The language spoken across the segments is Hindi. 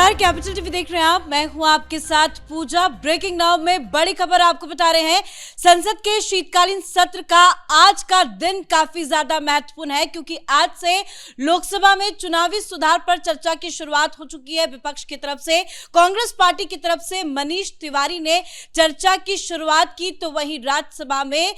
नमस्कार, कैपिटल टीवी देख रहे हैं आप। मैं हूं आपके साथ पूजा। ब्रेकिंग नाउ में बड़ी खबर आपको बता रहे हैं। संसद के शीतकालीन सत्र का आज का दिन काफी ज्यादा महत्वपूर्ण है, क्योंकि आज से लोकसभा में चुनावी सुधार पर चर्चा की शुरुआत हो चुकी है। विपक्ष की तरफ से, कांग्रेस पार्टी की तरफ से मनीष तिवारी ने चर्चा की शुरुआत की, तो वहीं राज्यसभा में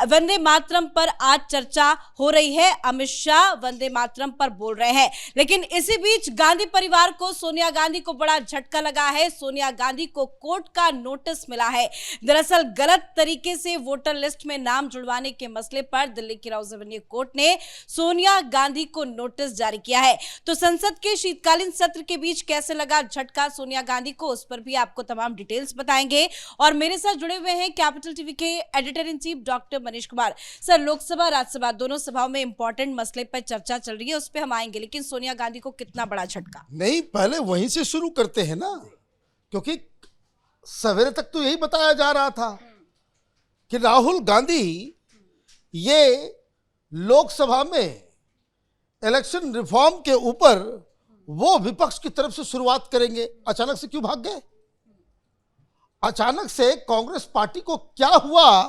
वंदे मातरम पर आज चर्चा हो रही है। अमित शाह वंदे मातरम पर बोल रहे हैं, लेकिन इसी बीच गांधी परिवार को, सोनिया गांधी को बड़ा झटका लगा है। सोनिया गांधी को कोर्ट का नोटिस मिला है। दरअसल गलत तरीके से वोटर लिस्ट में नाम जुड़वाने के मसले पर दिल्ली की राउज एवेन्यू कोर्ट ने सोनिया गांधी को नोटिस जारी किया है। तो संसद के शीतकालीन सत्र के बीच कैसे लगा झटका सोनिया गांधी को, उस पर भी आपको तमाम डिटेल्स बताएंगे। और मेरे साथ जुड़े हुए हैं कैपिटल टीवी के editor in chief doctor Manish Kumar. Sir, Lok Sabha Rajya Sabha दोनों सभाओं में इंपॉर्टेंट मसले पर चर्चा चल रही है, उस पर हम आएंगे, लेकिन सोनिया गांधी को कितना बड़ा झटका? नहीं, पहले वहीं से शुरू करते हैं ना, क्योंकि सवेरे तक तो यही बताया जा रहा था कि राहुल गांधी ये लोकसभा में इलेक्शन रिफॉर्म के ऊपर वो विपक्ष की तरफ से शुरुआत करेंगे। अचानक से क्यों भाग गए? अचानक से कांग्रेस पार्टी को क्या हुआ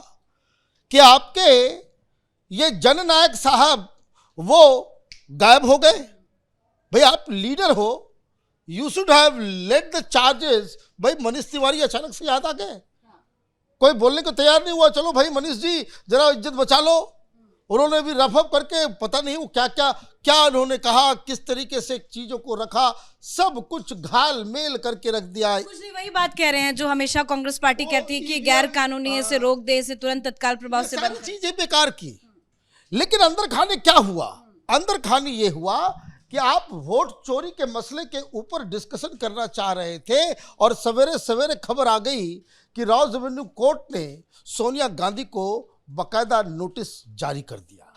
कि आपके ये जननायक साहब वो गायब हो गए? भाई, आप लीडर हो, you should have led the charges. भाई, मनीष तिवारी अचानक से याद आ गए, कोई बोलने को तैयार नहीं हुआ। चलो भाई मनीष जी, जरा इज्जत बचा लो। उन्होंने भी रफ अप करके पता नहीं वो क्या उन्होंने कहा, किस तरीके से चीजों को रखा, सब कुछ घाल मेल करके रख दिया। कुछ नहीं, वही बात कह रहे हैं जो हमेशा कांग्रेस पार्टी कहती है कि गैर कानूनी इसे रोक दे, इसे तुरंत तत्काल प्रभाव से बंद। चीजें बेकार की, लेकिन अंदर खाने क्या हुआ? अंदर खाने ये हुआ कि आप वोट चोरी के मसले के ऊपर डिस्कशन करना चाह रहे थे, और सवेरे सवेरे खबर आ गई कि राउज एवेन्यू कोर्ट ने सोनिया गांधी को बकायदा नोटिस जारी कर दिया।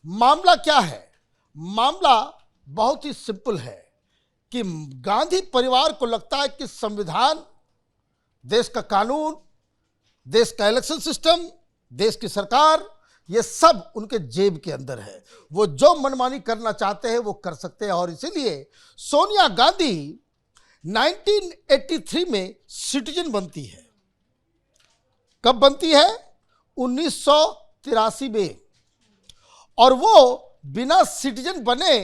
मामला क्या है? मामला बहुत ही सिंपल है कि गांधी परिवार को लगता है कि संविधान, देश का कानून, देश का इलेक्शन सिस्टम, देश की सरकार, ये सब उनके जेब के अंदर है। वो जो मनमानी करना चाहते हैं वो कर सकते हैं। और इसीलिए सोनिया गांधी 1983 में सिटीजन बनती है। कब बनती है? 1983 में। और वो बिना सिटीजन बने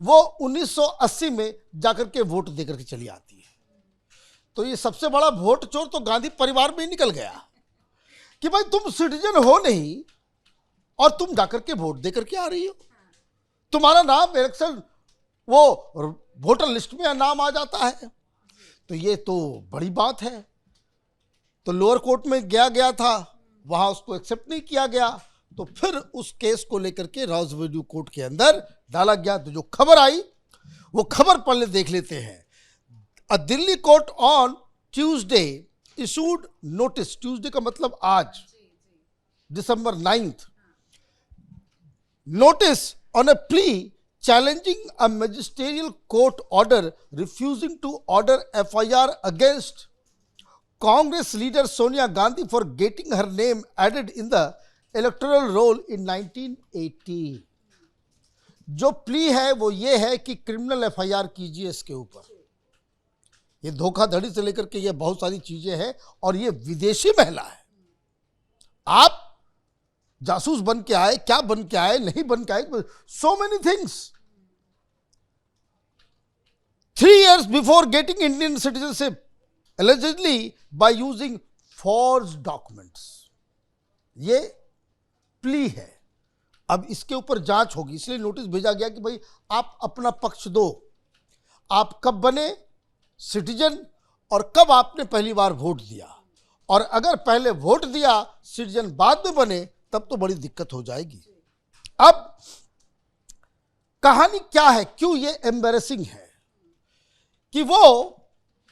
वो 1980 में जाकर के वोट देकर के चली आती है। तो ये सबसे बड़ा वोट चोर तो गांधी परिवार में ही निकल गया कि भाई तुम सिटीजन हो नहीं और तुम जाकर के वोट देकर के आ रही हो, तुम्हारा नाम इलेक्शन वो वोटर लिस्ट में नाम आ जाता है। तो ये तो बड़ी बात है। तो लोअर कोर्ट में गया था, वहां उसको एक्सेप्ट नहीं किया गया, तो फिर उस केस को लेकर के राउज एवेन्यू कोर्ट के अंदर डाला गया। तो जो खबर आई वो खबर पहले देख लेते हैं। Uh Delhi court on Tuesday issued notice, Tuesday का मतलब आज, December 9th, notice on a plea challenging a magisterial court order refusing to order FIR against Congress leader Sonia Gandhi for getting her name added in the electoral roll in 1980। जो प्ली है वो ये है कि क्रिमिनल FIR कीजिए इसके ऊपर। ये धोखाधड़ी से लेकर के ये बहुत सारी चीजें हैं, और ये विदेशी महिला है। आप जासूस बन के आए, क्या बन के आए, नहीं बन के आए, so many things. 3 years before getting Indian citizenship, allegedly by using forged documents। ये प्ली है। अब इसके ऊपर जांच होगी, इसलिए नोटिस भेजा गया कि भाई आप अपना पक्ष दो। आप कब बने सिटीजन और कब आपने पहली बार वोट दिया, और अगर पहले वोट दिया, सिटीजन बाद में बने, तब तो बड़ी दिक्कत हो जाएगी। अब कहानी क्या है, क्यों ये एम्बैरेसिंग है कि वो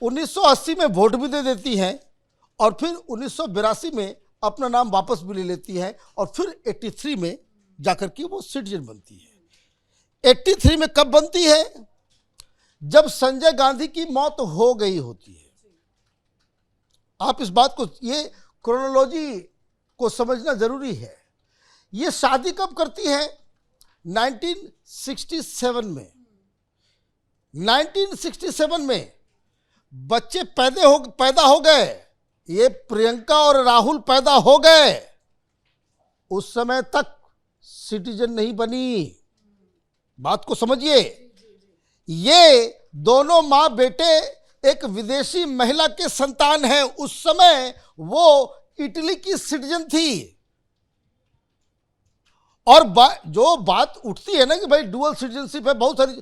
1980 में वोट भी दे देती हैं, और फिर 1982 में अपना नाम वापस भी ले लेती है, और फिर 83 में जाकर के वो सिटीजन बनती है। 83 में कब बनती है? जब संजय गांधी की मौत हो गई होती है। आप इस बात को, ये क्रोनोलॉजी को समझना जरूरी है। ये शादी कब करती है? 1967 में। 1967 में बच्चे पैदा हो गए, ये प्रियंका और राहुल पैदा हो गए, उस समय तक सिटीजन नहीं बनी। बात को समझिए, ये दोनों मां बेटे एक विदेशी महिला के संतान हैं। उस समय वो इटली की सिटीजन थी। और जो बात उठती है ना कि भाई डुअल सिटीजनशिप है, बहुत सारी।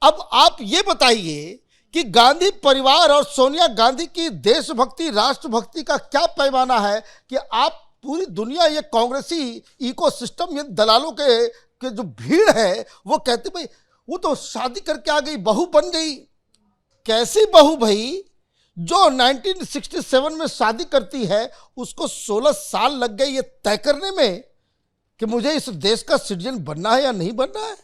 अब आप ये बताइए कि गांधी परिवार और सोनिया गांधी की देशभक्ति, राष्ट्रभक्ति का क्या पैमाना है कि आप पूरी दुनिया, ये कांग्रेसी इकोसिस्टम, ये दलालों के जो भीड़ है, वो कहते भाई वो तो शादी करके आ गई, बहू बन गई। कैसी बहू भाई? जो 1967 में शादी करती है उसको 16 साल लग गए ये तय करने में कि मुझे इस देश का सिटीजन बनना है या नहीं बनना है।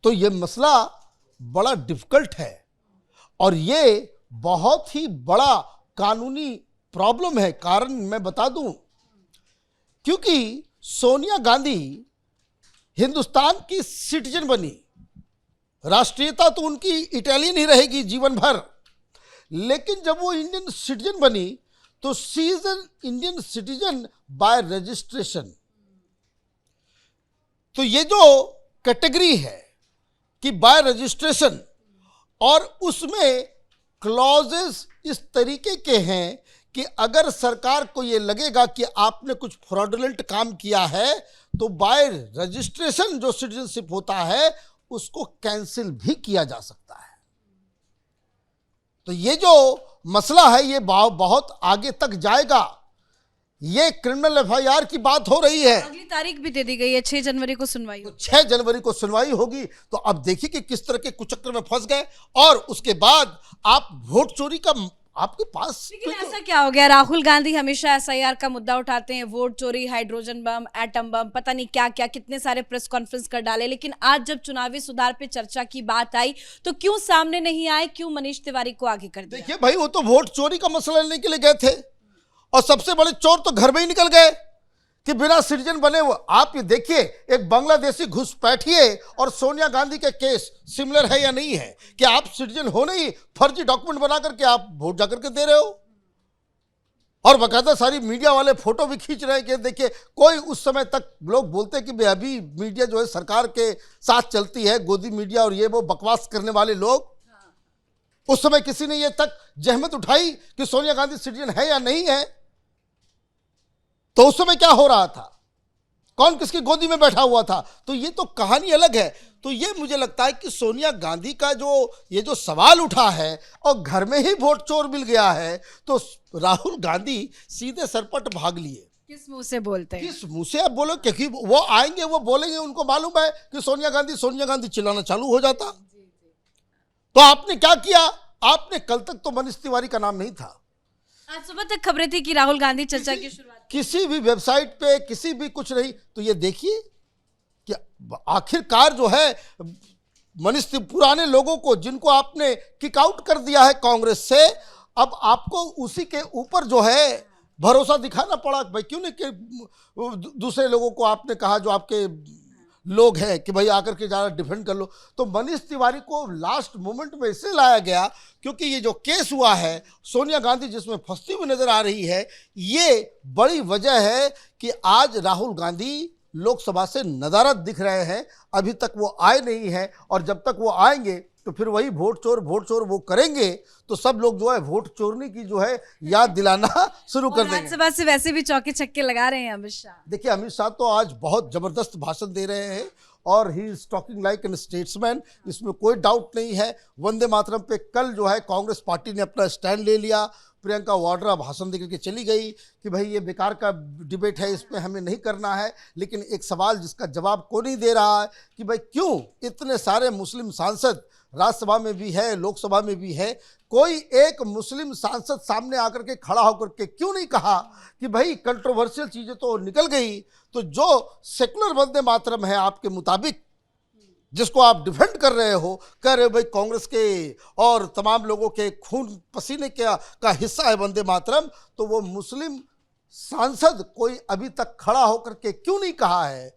तो ये मसला बड़ा डिफिकल्ट है और ये बहुत ही बड़ा कानूनी प्रॉब्लम है। कारण मैं बता दूं, क्योंकि सोनिया गांधी हिंदुस्तान की सिटीजन बनी, राष्ट्रीयता तो उनकी इटालियन ही रहेगी जीवन भर, लेकिन जब वो इंडियन सिटीजन बनी तो she is an Indian citizen bye registration. तो ये जो कैटेगरी है कि बाय रजिस्ट्रेशन, और उसमें क्लॉजेस इस तरीके के हैं कि अगर सरकार को ये लगेगा कि आपने कुछ फ्रॉडुलेंट काम किया है तो बाय रजिस्ट्रेशन जो सिटीजनशिप होता है उसको कैंसिल भी किया जा सकता है। तो ये जो मसला है ये बहुत आगे तक जाएगा। ये क्रिमिनल एफआईआर की बात हो रही है। अगली तारीख भी दे दी गई है, 6 जनवरी को सुनवाई होगी। 6 जनवरी को सुनवाई होगी। तो अब देखिए कि किस तरह के कुचक्र में फंस गए। और उसके बाद आप वोट चोरी का आपके पास, लेकिन ऐसा क्या हो गया? राहुल गांधी हमेशा एसआईआर का मुद्दा उठाते हैं, वोट चोरी, हाइड्रोजन बम, एटम बम, पता नहीं क्या क्या, कितने सारे प्रेस कॉन्फ्रेंस कर डाले, लेकिन आज जब चुनावी सुधार पे चर्चा की बात आई तो क्यों सामने नहीं आए? क्यों मनीष तिवारी को आगे कर दिया? देखिए भाई, वो तो वोट चोरी का मसला लेने के लिए गए थे और सबसे बड़े चोर तो घर में ही निकल गए कि बिना सिटीजन बने। वो आप ये देखिए, एक बांग्लादेशी घुसपैठिए और सोनिया गांधी के केस सिमिलर है या नहीं है कि आप सिटीजन होने ही फर्जी डॉक्यूमेंट बना करके आप वोट जाकर के दे रहे हो। और बाकायदा सारी मीडिया वाले फोटो भी खींच रहे हैं कि देखिए, कोई उस समय तक लोग बोलते हैं कि अभी मीडिया जो है सरकार के साथ चलती है, गोदी मीडिया और ये वो बकवास करने वाले लोग। उस समय किसी ने ये तक जहमत उठाई कि सोनिया गांधी सिटीजन है या नहीं है? तो उस समय क्या हो रहा था, कौन किसकी गोदी में बैठा हुआ था? तो ये तो कहानी अलग है। तो ये मुझे लगता है कि सोनिया गांधी का ये जो सवाल उठा है और घर में ही वोट चोर मिल गया है, तो राहुल गांधी सीधे सरपट भाग लिए। किस मुंह से बोलते हैं? किस मुंह से आप बोलो? क्योंकि वो आएंगे, वो बोलेंगे, उनको मालूम है कि सोनिया गांधी चिल्लाना चालू हो जाता। तो आपने क्या किया? आपने कल तक तो मनीष तिवारी का नाम नहीं था, आज सुबह तक खबरें थी कि राहुल गांधी चर्चा की शुरुआत, किसी भी वेबसाइट पे किसी भी कुछ नहीं। तो ये देखिए कि आखिरकार जो है मनीष पुराने लोगों को जिनको आपने किक आउट कर दिया है कांग्रेस से, अब आपको उसी के ऊपर जो है भरोसा दिखाना पड़ा। भाई क्यों नहीं कि दूसरे लोगों को आपने कहा जो आपके लोग हैं कि भाई आकर के ज़्यादा डिफेंड कर लो। तो मनीष तिवारी को लास्ट मोमेंट में इसलिए लाया गया क्योंकि ये जो केस हुआ है, सोनिया गांधी जिसमें फंसती हुई नजर आ रही है, ये बड़ी वजह है कि आज राहुल गांधी लोकसभा से नदारद दिख रहे हैं। अभी तक वो आए नहीं हैं और जब तक वो आएंगे तो फिर वही वोट चोर वो करेंगे तो सब लोग जो है वोट चोरने की जो है याद दिलाना शुरू कर देंगे। राज्यसभा से वैसे भी चौके छक्के लगा रहे हैं अमित शाह। देखिए, अमित शाह तो आज बहुत जबरदस्त भाषण दे रहे हैं और he is talking like an statesman, इसमें कोई डाउट नहीं है। वंदे मातरम पे कल जो है कांग्रेस पार्टी ने अपना स्टैंड ले लिया। प्रियंका वाड्रा भाषण देकर के चली गई कि भाई ये बेकार का डिबेट है, इसमें हमें नहीं करना है। लेकिन एक सवाल जिसका जवाब को नहीं दे रहा है कि भाई क्यों इतने सारे मुस्लिम सांसद राज्यसभा में भी है, लोकसभा में भी है, कोई एक मुस्लिम सांसद सामने आकर के खड़ा होकर के क्यों नहीं कहा कि भाई कंट्रोवर्शियल चीज़ें तो निकल गई, तो जो सेकुलर वंदे मातरम है आपके मुताबिक, जिसको आप डिफेंड कर रहे हो, कह रहे हो भाई कांग्रेस के और तमाम लोगों के खून पसीने का हिस्सा है वंदे मातरम, तो वो मुस्लिम सांसद कोई अभी तक खड़ा होकर के क्यों नहीं कहा है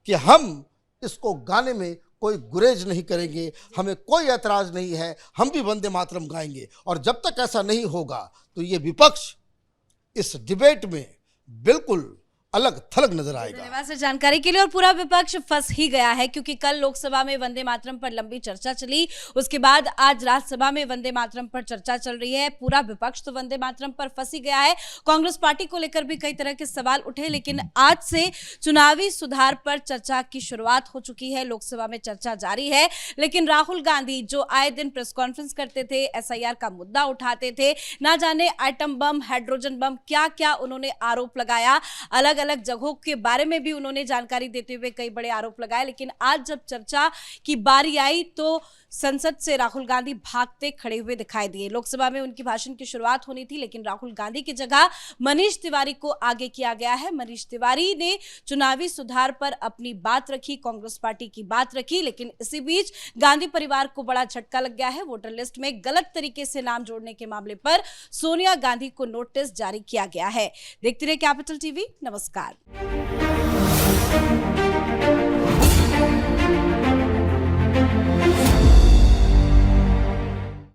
कि हम इसको गाने में कोई गुरेज नहीं करेंगे, हमें कोई ऐतराज नहीं है, हम भी वंदे मातरम गाएंगे। और जब तक ऐसा नहीं होगा तो ये विपक्ष इस डिबेट में बिल्कुल अलग थलग नजर आएगा। धन्यवाद सर जानकारी के लिए। और पूरा विपक्ष फंस ही गया है क्योंकि कल लोकसभा में वंदे मातरम पर लंबी चर्चा चली, उसके बाद आज राज्यसभा में वंदे मातरम पर चर्चा चल रही है। पूरा विपक्ष तो वंदे मातरम पर फंस ही गया है। कांग्रेस पार्टी को लेकर भी कई तरह के सवाल उठे, लेकिन आज से चुनावी सुधार पर चर्चा की शुरुआत हो चुकी है। लोकसभा में चर्चा जारी है, लेकिन राहुल गांधी जो आए दिन प्रेस कॉन्फ्रेंस करते थे, SIR का मुद्दा उठाते थे, ना जाने एटम बम, हाइड्रोजन बम, क्या क्या उन्होंने आरोप लगाया, अलग अलग जगहों के बारे में भी उन्होंने जानकारी देते हुए कई बड़े आरोप लगाए। लेकिन आज जब चर्चा की बारी आई तो संसद से राहुल गांधी भागते खड़े हुए दिखाई दिए। लोकसभा में उनकी भाषण की शुरुआत होनी थी, लेकिन राहुल गांधी की जगह मनीष तिवारी को आगे किया गया है। मनीष तिवारी ने चुनावी सुधार पर अपनी बात रखी, कांग्रेस पार्टी की बात रखी, लेकिन इसी बीच गांधी परिवार को बड़ा झटका लग गया है। वोटर लिस्ट में गलत तरीके से नाम जोड़ने के मामले पर सोनिया गांधी को नोटिस जारी किया गया है। देखते रहिए कैपिटल टीवी। नमस्कार।